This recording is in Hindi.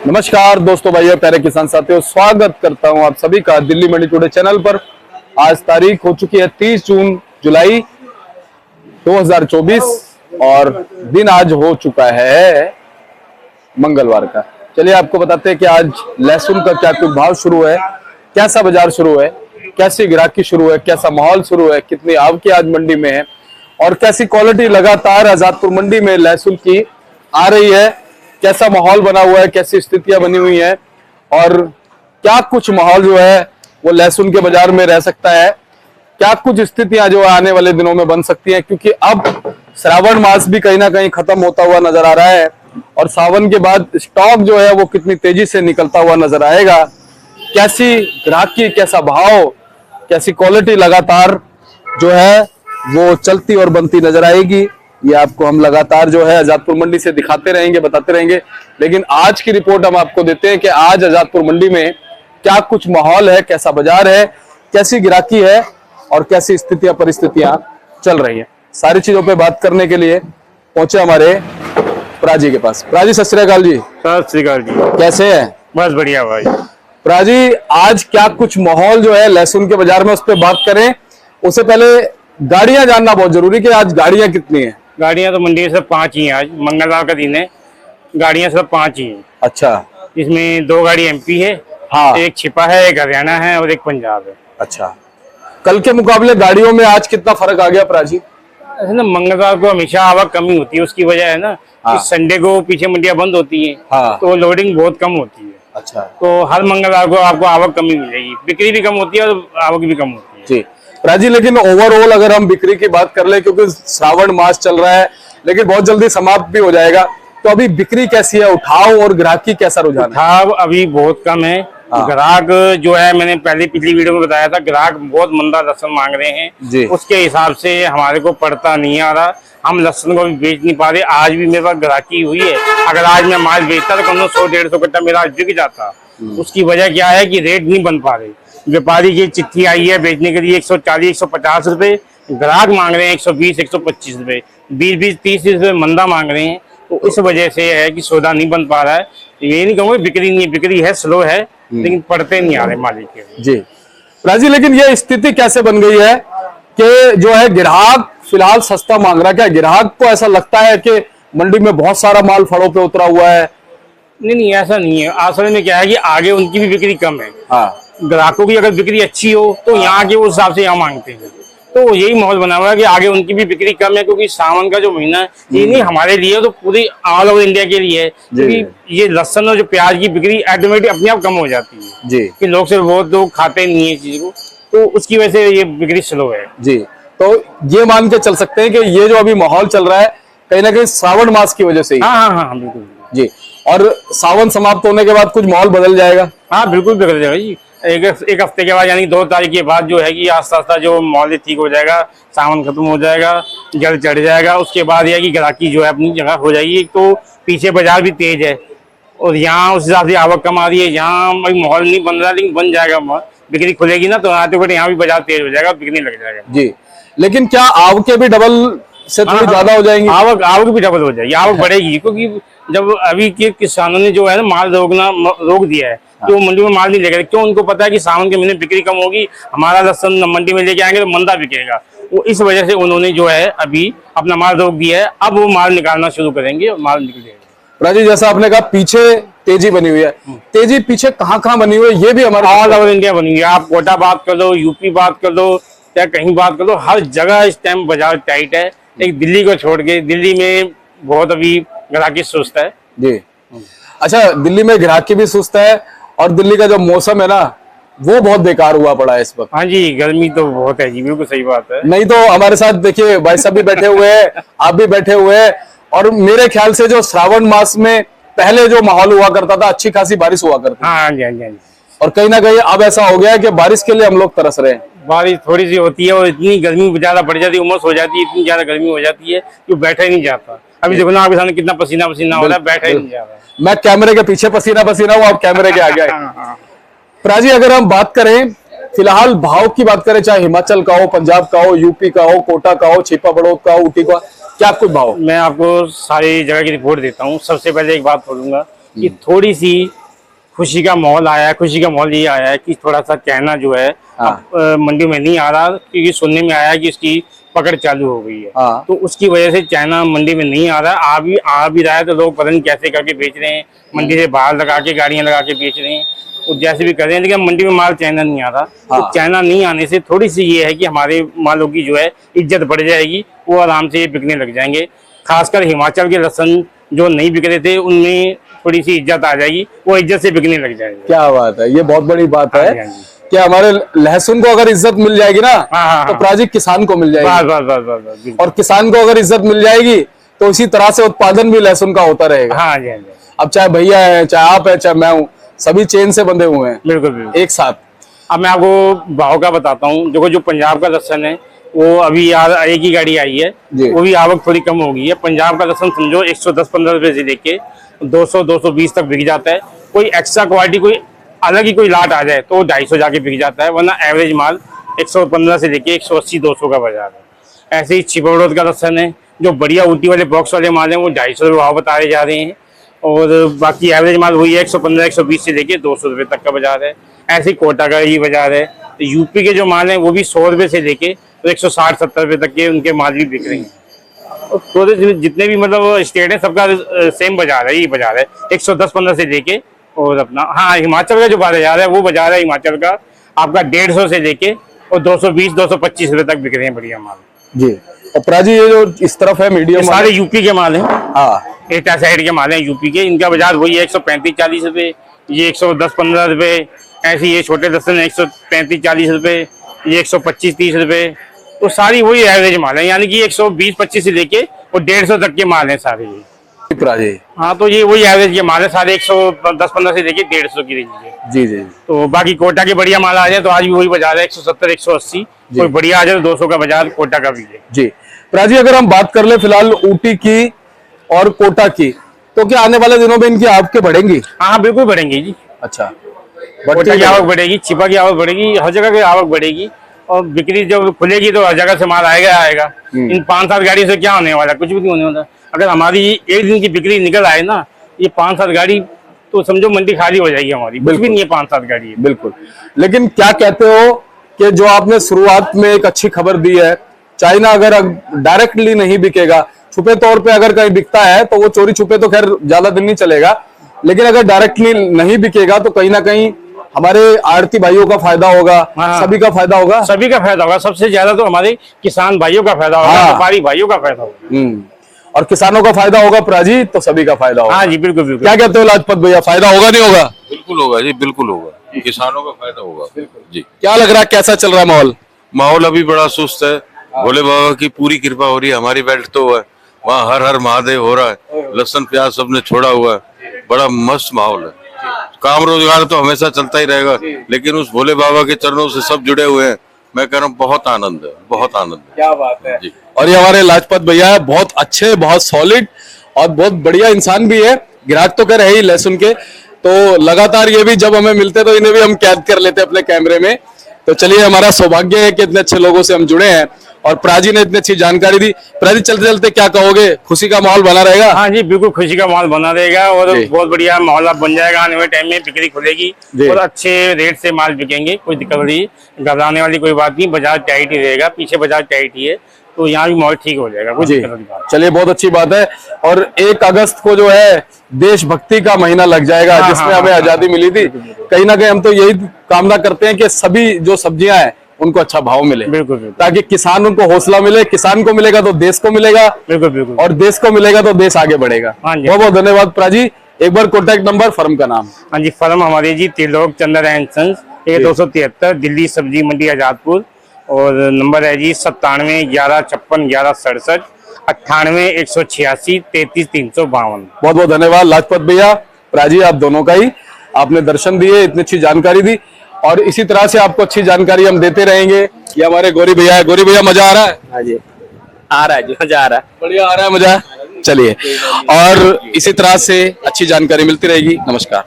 नमस्कार दोस्तों, भाई और प्यारे किसान साथियों, स्वागत करता हूं आप सभी का दिल्ली मंडी टुडे चैनल पर। आज तारीख हो चुकी है 30 जून जुलाई 2024 और दिन आज हो चुका है मंगलवार का। चलिए आपको बताते हैं कि आज लहसुन का क्या कुछ भाव शुरू है, कैसा बाजार शुरू है, कैसी ग्राहकी शुरू है, कैसा माहौल शुरू है, कितनी आवक आज मंडी में है और कैसी क्वालिटी लगातार आजादपुर मंडी में लहसुन की आ रही है, कैसा माहौल बना हुआ है, कैसी स्थितियां बनी हुई हैं और क्या कुछ माहौल जो है वो लहसुन के बाजार में रह सकता है, क्या कुछ स्थितियां जो आने वाले दिनों में बन सकती हैं, क्योंकि अब श्रावण मास भी कहीं ना कहीं खत्म होता हुआ नजर आ रहा है और सावन के बाद स्टॉक जो है वो कितनी तेजी से निकलता हुआ नजर आएगा। कैसी ग्राहकी, कैसा भाव, कैसी क्वालिटी लगातार जो है वो चलती और बनती नजर आएगी, ये आपको हम लगातार जो है आजादपुर मंडी से दिखाते रहेंगे, बताते रहेंगे। लेकिन आज की रिपोर्ट हम आपको देते हैं कि आज आजादपुर मंडी में क्या कुछ माहौल है, कैसा बाजार है, कैसी ग्राहकी है और कैसी स्थितियां परिस्थितियां चल रही है। सारी चीजों पे बात करने के लिए पहुंचे हमारे प्राजी के पास। प्राजी सत श्री अकाल जी। सत श्री अकाल जी। कैसे हैं? बस बढ़िया भाई। प्राजी, आज क्या कुछ माहौल जो है लहसुन के बाजार में, उस पर बात करें। उससे पहले गाड़ियां जानना बहुत जरूरी कि आज गाड़ियां कितनी है। गाड़ियां तो मंडी में सिर्फ 5 ही हैं। आज मंगलवार का दिन है, गाड़ियां सिर्फ 5 ही हैं। अच्छा। इसमें 2 गाड़ी एमपी है, हाँ। एक छिपा है, एक हरियाणा है और एक पंजाब है। अच्छा, कल के मुकाबले गाड़ियों में आज कितना फर्क आ गया प्राजी? ऐसे ना मंगलवार को हमेशा आवक कमी होती है, उसकी वजह है ना हाँ। कि संडे को पीछे मंडियां बंद होती है। हाँ। तो लोडिंग बहुत कम होती है। अच्छा। तो हर मंगलवार को आपको आवक कमी मिलेगी, बिक्री भी कम होती है और आवक भी कम होती है। जी प्राजी, लेकिन ओवरऑल अगर हम बिक्री की बात कर ले, क्योंकि श्रावण मास चल रहा है लेकिन बहुत जल्दी समाप्त भी हो जाएगा, तो अभी बिक्री कैसी है, उठाव और ग्राहकी कैसा रुझान है? उठाव अभी बहुत कम है। हाँ। ग्राहक जो है, मैंने पहले पिछली वीडियो में बताया था, ग्राहक बहुत मंदा लहसुन मांग रहे हैं। उसके हिसाब से हमारे को पड़ता नहीं आ रहा, हम लहसुन को भी बेच नहीं पा रहे। आज भी मेरे पास ग्राहकी हुई है, अगर आज मैं माल बेचता तो कम 100-150 कट्टा मेरा आज बिक जाता। उसकी वजह क्या है कि रेट नहीं बन पा रहे। व्यापारी की चिट्ठी आई है बेचने के लिए 140-150 रुपए, ग्राहक मांग रहे हैं 120-125 रुपए, 20-30 रुपए मंदा मांग रहे हैं। तो इस वजह से है कि सौदा नहीं बन पा रहा है। ये नहीं कहूँगा बिक्री नहीं, बिक्री है, स्लो है, लेकिन पड़ते नहीं आ रहे मालिक के। जी राजी, लेकिन ये स्थिति कैसे बन गई है कि जो है ग्राहक फिलहाल सस्ता मांग रहा है? क्या ग्राहक को ऐसा लगता है कि मंडी में बहुत सारा माल फड़ों पे उतरा हुआ है? नहीं, ऐसा नहीं है। असल में क्या है कि आगे उनकी भी बिक्री कम है। हाँ। ग्राहकों की अगर बिक्री अच्छी हो तो यहाँ के उस हिसाब से यहाँ मांगते हैं। तो यही माहौल बना हुआ है कि आगे उनकी भी बिक्री कम है, क्योंकि सावन का जो महीना है ये नहीं हमारे लिए, तो पूरी ऑल ओवर इंडिया के लिए है। क्योंकि ये लहसुन और जो प्याज की बिक्री ऑटोमेटिक अपने आप कम हो जाती है जी, कि लोग से बहुत लोग खाते नहीं है चीज को, तो उसकी वजह से ये बिक्री स्लो है जी। तो ये मान के चल सकते हैं कि ये जो अभी माहौल चल रहा है कहीं ना कहीं श्रावण मास की वजह से ही। हाँ, बिल्कुल जी। और सावन समाप्त होने के बाद कुछ माहौल बदल जाएगा? हाँ, बिल्कुल बदल जाएगा जी। एक हफ्ते के बाद यानी 2 तारीख के बाद जो है कि आस्ता आस्ता जो माहौल ठीक हो जाएगा, सावन खत्म हो जाएगा, जल चढ़ जाएगा। उसके बाद यह कि ग्राहकी जो है अपनी जगह हो जाएगी। एक तो पीछे बाजार भी तेज है और यहाँ उस हिसाब से आवक कम आ रही है। यहाँ माहौल नहीं बन रहा, लेकिन बन जाएगा। बिक्री खुलेगी ना तो यहाँ भी बाजार तेज हो जाएगा, बिकने लग जाएगा जी। लेकिन क्या आवकें भी डबल से थोड़ी ज्यादा हो जाएंगी? आवक भी डबल हो जाएगी, आवक बढ़ेगी, क्योंकि जब अभी के किसानों ने जो है ना माल रोक दिया है, तो मंडी में माल नहीं लेकर। क्यों? उनको पता है कि सावन के महीने बिक्री कम होगी, हमारा लहसुन मंडी में लेके आएंगे तो मंदा बिकेगा। वो इस वजह से उन्होंने जो है अभी अपना माल रोक दिया है। अब वो माल निकालना शुरू करेंगे और माल निकलेगा। राजी, जैसा आपने कहा पीछे तेजी बनी हुई है, तेजी पीछे कहाँ बनी हुई है ये भी हमारा ऑल ओवर इंडिया बनी हुई है। आप कोटा बात कर लो, यूपी बात कर लो, या कहीं बात कर लो, हर जगह इस टाइम बाजार टाइट है। एक दिल्ली को छोड़ के, दिल्ली में बहुत अभी ग्राहकी सुस्त है जी। अच्छा, दिल्ली में ग्राहकी भी सुस्त है और दिल्ली का जो मौसम है ना वो बहुत बेकार हुआ पड़ा है इस वक्त। हाँ जी, गर्मी तो बहुत है जी, बिल्कुल सही बात है। नहीं तो हमारे साथ देखिए भाई साहब भी बैठे हुए हैं, आप भी बैठे हुए हैं, और मेरे ख्याल से जो श्रावण मास में पहले जो माहौल हुआ करता था, अच्छी खासी बारिश हुआ करती। हाँ जी। और कहीं ना कहीं अब ऐसा हो गया है कि बारिश के लिए हम लोग तरस रहे हैं। बारिश थोड़ी सी होती है और इतनी गर्मी ज्यादा बढ़ जाती है, उमस हो जाती है, इतनी ज्यादा गर्मी हो जाती है कि बैठा ही नहीं जाता। अभी देखो ना आपके सामने कितना पसीना हो रहा है, बैठा ही नहीं जा रहा। मैं कैमरे के पीछे पसीना हूँ, आप कैमरे के आगे। प्राजी, अगर हम बात करें फिलहाल भाव की बात करें, चाहे हिमाचल का हो, पंजाब का हो, यूपी का हो, कोटा का हो, छिपा बड़ौद का हो, ऊटी का, क्या कुछ भाव? मैं आपको सारी जगह की रिपोर्ट देता हूँ। सबसे पहले एक बात बोलूंगा कि थोड़ी सी खुशी का माहौल आया है। खुशी का माहौल ये आया है कि थोड़ा सा चाइना जो है अब मंडी में नहीं आ रहा, क्योंकि सुनने में आया कि उसकी पकड़ चालू हो गई है। तो उसकी वजह से चाइना मंडी में नहीं आ रहा। आ भी रहा है तो लोग पता नहीं कैसे करके बेच रहे हैं, मंडी से बाहर लगा के गाड़ियां लगा के बेच रहे हैं, वो जैसे भी कर रहे हैं, लेकिन मंडी में माल चाइना नहीं आ रहा। तो चाइना नहीं आने से थोड़ी सी ये है कि हमारे मालों की जो है इज्जत बढ़ जाएगी, वो आराम से बिकने लग जाएंगे। खासकर हिमाचल के लहसुन जो नहीं बिक रहे थे उनमें थोड़ी सी इज्जत आ जाएगी, वो इज्जत से बिकने लग जाएंगे। क्या बात है, ये बहुत बड़ी बात है कि हमारे लहसुन को अगर इज्जत मिल जाएगी ना तो प्राजी किसान को मिल जाएगी, और किसान को अगर इज्जत मिल जाएगी तो इसी तरह से उत्पादन भी लहसुन का होता रहेगा। हाँ जी, हाँ जी। अब चाहे भैया है, चाहे आप है, चाहे मैं हूँ, सभी चेन से बंधे हुए हैं बिल्कुल एक साथ। अब मैं आपको भाव का बताता हूँ। देखो जो पंजाब का लहसुन है वो अभी एक ही गाड़ी आई है, वो भी आवक थोड़ी कम हो गई है। पंजाब का लहसुन समझो 110-15 रुपए से लेके 200-220 तक बिक जाता है। कोई एक्स्ट्रा क्वालिटी कोई अलग ही कोई लाट आ जाए तो 250 जाके बिक जाता है, वरना एवरेज माल 115 से लेके 180-200 का बाजार है। ऐसे ही छिपौड़ोद का लहसुन है, जो बढ़िया ऊटी वाले बॉक्स वाले माल हैं वो 250 रुपये भाव बताए जा रहे हैं, और बाकी एवरेज माल वही है 115-120 से लेके 200 रुपये तक का बाजार है। ऐसे ही कोटा का ही बाजार है। तो यूपी के जो माल हैं वो भी 100 रुपये से लेके 160-70 रुपये तक के उनके माल भी बिक रहे हैं। तो जितने भी मतलब स्टेट है सबका सेम बाजार है, यही बाजार है 110-15 से लेके। और अपना हाँ हिमाचल का जो बाजार है वो बाजार है हिमाचल का आपका 150 से लेके और 220-225 रुपये तक बिक रहे हैं बढ़िया माल जी। और प्राजी ये जो इस तरफ है मीडियम सारे यूपी के माल हैं। हाँ, एटा साइड के माल हैं यूपी के, इनका बाजार वही है 135-40 रुपये, ये 110-15 रुपये। ऐसे ये छोटे लहसुन 135-40 रुपये, ये 125-30 रुपये। तो सारी वही एवरेज माल है, यानी कि 120-25 से लेके और 150 तक के माल हैं सारे ये प्राजी। हाँ तो ये वही एवरेज के माल है सारे 110-15 से लेके 150 की रेंज है। जी जी। तो बाकी कोटा के बढ़िया माल आ जाए तो आज भी वही बाजार है 170-180। कोई बढ़िया आ जाए तो 200 का बाजार कोटा का भी है जी। प्राजी अगर हम बात कर ले फिलहाल ऊटी की और कोटा की, तो क्या आने वाले दिनों में इनकी आवक बढ़ेंगी? हाँ बिल्कुल बढ़ेंगी जी। अच्छा, कोटा की आवक बढ़ेगी, छिपा की आवक बढ़ेगी, हर जगह की आवक बढ़ेगी, और बिक्री जब खुलेगी तो हर जगह से माल आएगा। इन 5-7 गाड़ी से क्या होने वाला, कुछ भी नहीं होने वाला। अगर हमारी एक दिन की बिक्री निकल आए ना, ये 5-7 गाड़ी तो समझो मंडी खाली हो जाएगी हमारी, कुछ भी नहीं है 5-7 गाड़ी है। बिल्कुल। लेकिन क्या कहते हो कि जो आपने शुरुआत में एक अच्छी खबर दी है, चाइना अगर डायरेक्टली नहीं बिकेगा, छुपे तौर पे अगर कहीं बिकता है तो वो चोरी छुपे तो खैर ज्यादा दिन नहीं चलेगा, लेकिन अगर डायरेक्टली नहीं बिकेगा तो कहीं ना कहीं हमारे आड़ती भाइयों का फायदा होगा। हाँ। सभी का फायदा होगा, सभी का फायदा होगा। सबसे ज्यादा तो हमारे किसान भाइयों का फायदा होगा, व्यापारी भाइयों का फायदा होगा। और किसानों का फायदा होगा प्राजी, तो सभी का फायदा होगा। हाँ जी बिल्कुल बिल्कुल। क्या कहते हो लाजपत भैया, फायदा होगा नहीं होगा? बिल्कुल होगा जी, बिल्कुल होगा, किसानों का फायदा होगा जी। क्या लग रहा है, कैसा चल रहा है माहौल? माहौल अभी बड़ा सुस्त है, भोले बाबा की पूरी कृपा हो रही है। हमारी बेल्ट तो है वहाँ हर हर महादेव हो रहा है, लहसुन प्याज सबने छोड़ा हुआ है, बड़ा मस्त माहौल है। काम रोजगार तो हमेशा चलता ही रहेगा, लेकिन उस भोले बाबा के चरणों से सब जुड़े हुए हैं। मैं कह रहा हूँ बहुत आनंद है, बहुत आनंद है। क्या बात है जी। और ये हमारे लाजपत भैया है, बहुत अच्छे, बहुत सॉलिड और बहुत बढ़िया इंसान भी है। ग्राहक तो कह रहे ही लहसुन के, तो लगातार ये भी जब हमें मिलते तो इन्हें भी हम कैद कर लेते अपने कैमरे में। तो चलिए, हमारा सौभाग्य है कि इतने अच्छे लोगों से हम जुड़े हैं और प्राजी ने इतनी अच्छी जानकारी दी। प्राजी चलते चलते क्या कहोगे, खुशी का माहौल बना रहेगा? हाँ जी बिल्कुल, खुशी का माहौल बना रहेगा और बहुत बढ़िया माहौल बन जाएगा। आने वाले टाइम में बिक्री खुलेगी और अच्छे रेट से माल बिकेंगे, कोई दिक्कत नहीं, घबराने वाली कोई बात नहीं। बाजार टाइट ही रहेगा, पीछे बाजार टाइट ही है, तो यहाँ भी माहौल ठीक हो जाएगा, कोई दिक्कत नहीं। चलिए, बहुत अच्छी बात है। और 1 अगस्त को जो है देशभक्ति का महीना लग जाएगा, जिसमें हमें आजादी मिली थी। कहीं ना कहीं हम तो यही कामना करते हैं कि सभी जो सब्जियां हैं उनको अच्छा भाव मिले, बिल्कुल, ताकि किसान उनको हौसला मिले। किसान को मिलेगा तो देश को मिलेगा, बिल्कुल बिल्कुल, और देश को मिलेगा तो देश आगे बढ़ेगा। बहुत बहुत धन्यवाद प्राजी। एक बार कॉन्टैक्ट नंबर, फर्म का नाम। हाँ जी, फर्म हमारी जी त्रिलोक चंद्र एंड सन्स, 273 दिल्ली सब्जी मंडी आजादपुर, और नंबर है जी 97-1156-1167, 98-186-33-352। बहुत बहुत धन्यवाद लाजपत भैया, प्राजी, आप दोनों का ही। आपने दर्शन दिए, इतनी अच्छी जानकारी दी, और इसी तरह से आपको अच्छी जानकारी हम देते रहेंगे। ये हमारे गौरी भैया है। गौरी भैया, मजा आ रहा है? हाँ जी, आ रहा है जी, मजा आ रहा है, बढ़िया आ रहा है मजा। चलिए, और इसी तरह से अच्छी जानकारी मिलती रहेगी। नमस्कार।